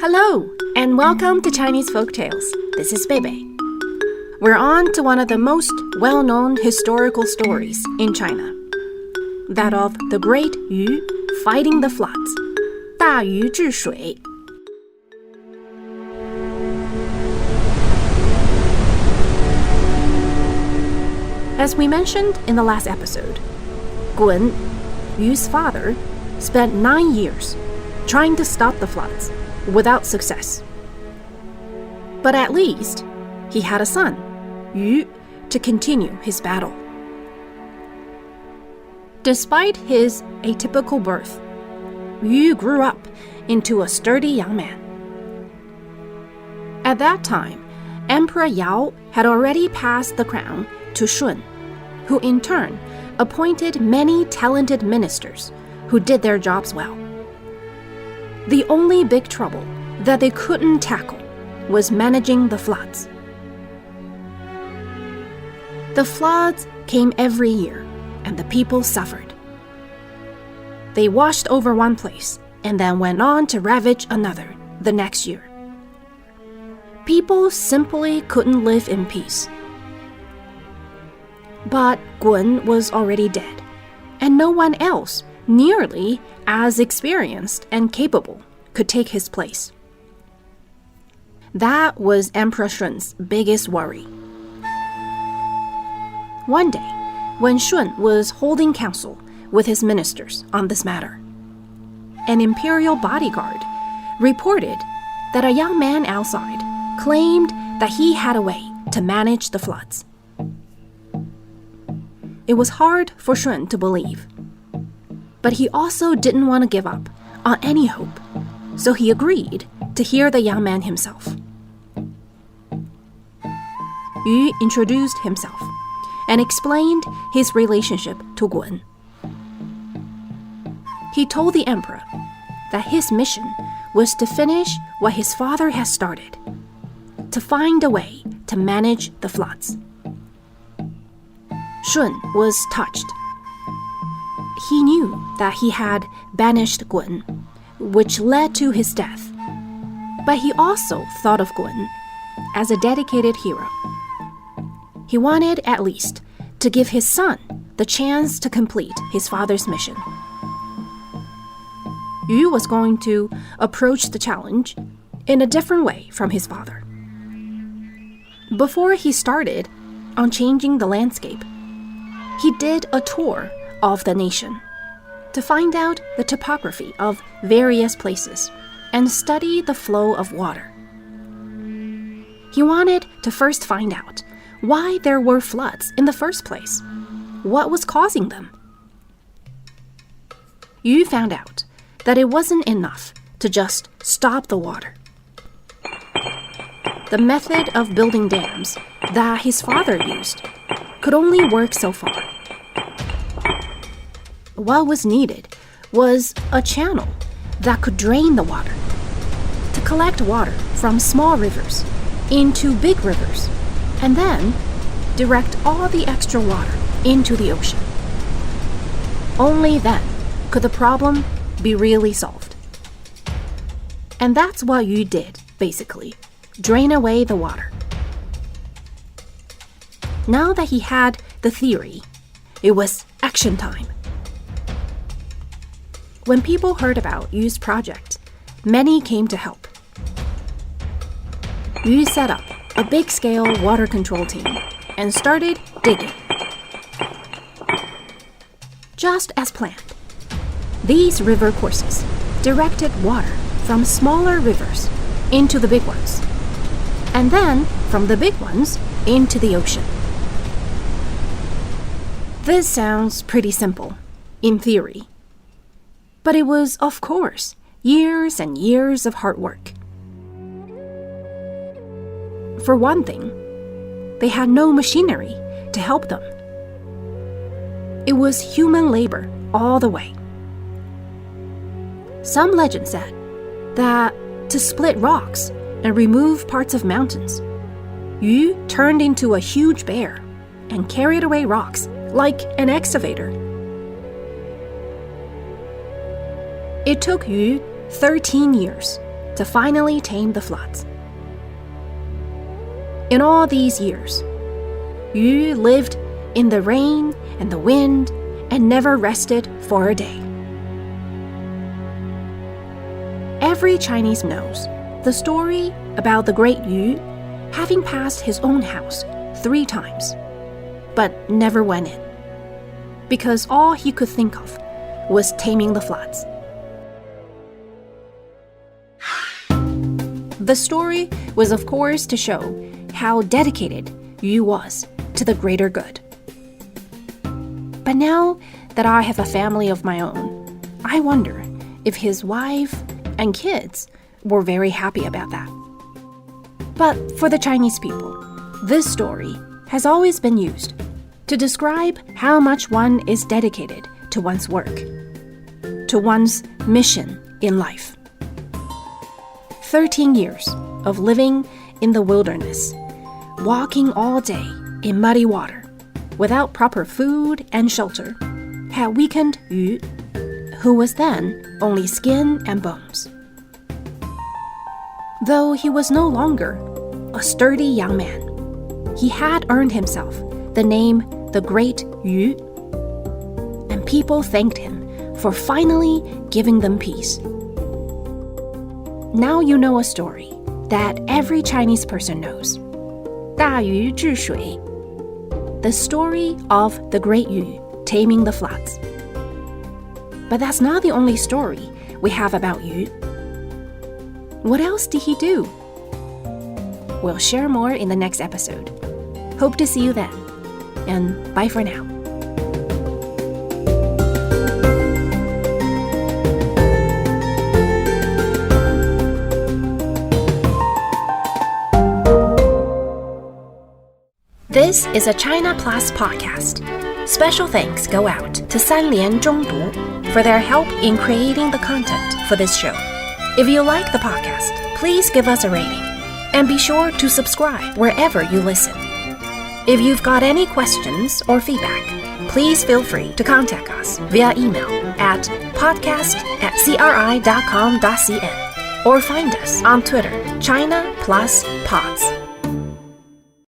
Hello, and welcome to Chinese Folktales. This is Bebe. We're on to one of the most well-known historical stories in China. That of the great Yu fighting the floods. 大禹治水. As we mentioned in the last episode, Gun, Yu's father, spent 9 years trying to stop the floods without success. But at least he had a son, Yu, to continue his battle. Despite his atypical birth, Yu grew up into a sturdy young man. At that time, Emperor Yao had already passed the crown to Shun, who in turn appointed many talented ministers who did their jobs well. The only big trouble that they couldn't tackle was managing the floods. The floods came every year, and the people suffered. They washed over one place and then went on to ravage another the next year. People simply couldn't live in peace. But Gun was already dead, and no one else nearly as experienced and capable could take his place. That was Emperor Shun's biggest worry. One day, when Shun was holding council with his ministers on this matter, an imperial bodyguard reported that a young man outside claimed that he had a way to manage the floods. It was hard for Shun to believe, but he also didn't want to give up on any hope, so he agreed to hear the young man himself. Yu introduced himself and explained his relationship to Gun. He told the emperor that his mission was to finish what his father had started, to find a way to manage the floods. Shun was touched. He knew that he had banished Gun, which led to his death. But he also thought of Gun as a dedicated hero. He wanted, at least, to give his son the chance to complete his father's mission. Yu was going to approach the challenge in a different way from his father. Before he started on changing the landscape, he did a tour of the nation to find out the topography of various places and study the flow of water. He wanted to first find out why there were floods in the first place. What was causing them? Yu found out that it wasn't enough to just stop the water. The method of building dams that his father used could only work so far. What was needed was a channel that could drain the water, to collect water from small rivers into big rivers, and then direct all the extra water into the ocean. Only then could the problem be really solved. And that's what Yu did, basically, drain away the water. Now that he had the theory, it was action time. When people heard about Yu's project, many came to help. Yu set up a big-scale water control team and started digging. Just as planned, these river courses directed water from smaller rivers into the big ones, and then from the big ones into the ocean. This sounds pretty simple, in theory. But it was, of course, years and years of hard work. For one thing, they had no machinery to help them. It was human labor all the way. Some legend said that to split rocks and remove parts of mountains, Yu turned into a huge bear and carried away rocks like an excavator. It took Yu 13 years to finally tame the floods. In all these years, Yu lived in the rain and the wind and never rested for a day. Every Chinese knows the story about the great Yu having passed his own house 3 times, but never went in, because all he could think of was taming the floods. The story was, of course, to show how dedicated Yu was to the greater good. But now that I have a family of my own, I wonder if his wife and kids were very happy about that. But for the Chinese people, this story has always been used to describe how much one is dedicated to one's work, to one's mission in life. 13 years of living in the wilderness, walking all day in muddy water, without proper food and shelter, had weakened Yu, who was then only skin and bones. Though he was no longer a sturdy young man, he had earned himself the name the Great Yu, and people thanked him for finally giving them peace. Now you know a story that every Chinese person knows. 大禹治水, the story of the Great Yu taming the floods. But that's not the only story we have about Yu. What else did he do? We'll share more in the next episode. Hope to see you then. And bye for now. This is a China Plus podcast. Special thanks go out to Sanlian Zhongdu for their help in creating the content for this show. If you like the podcast, please give us a rating and be sure to subscribe wherever you listen. If you've got any questions or feedback, please feel free to contact us via email at podcast@cri.com.cn or find us on Twitter, China Plus Pods.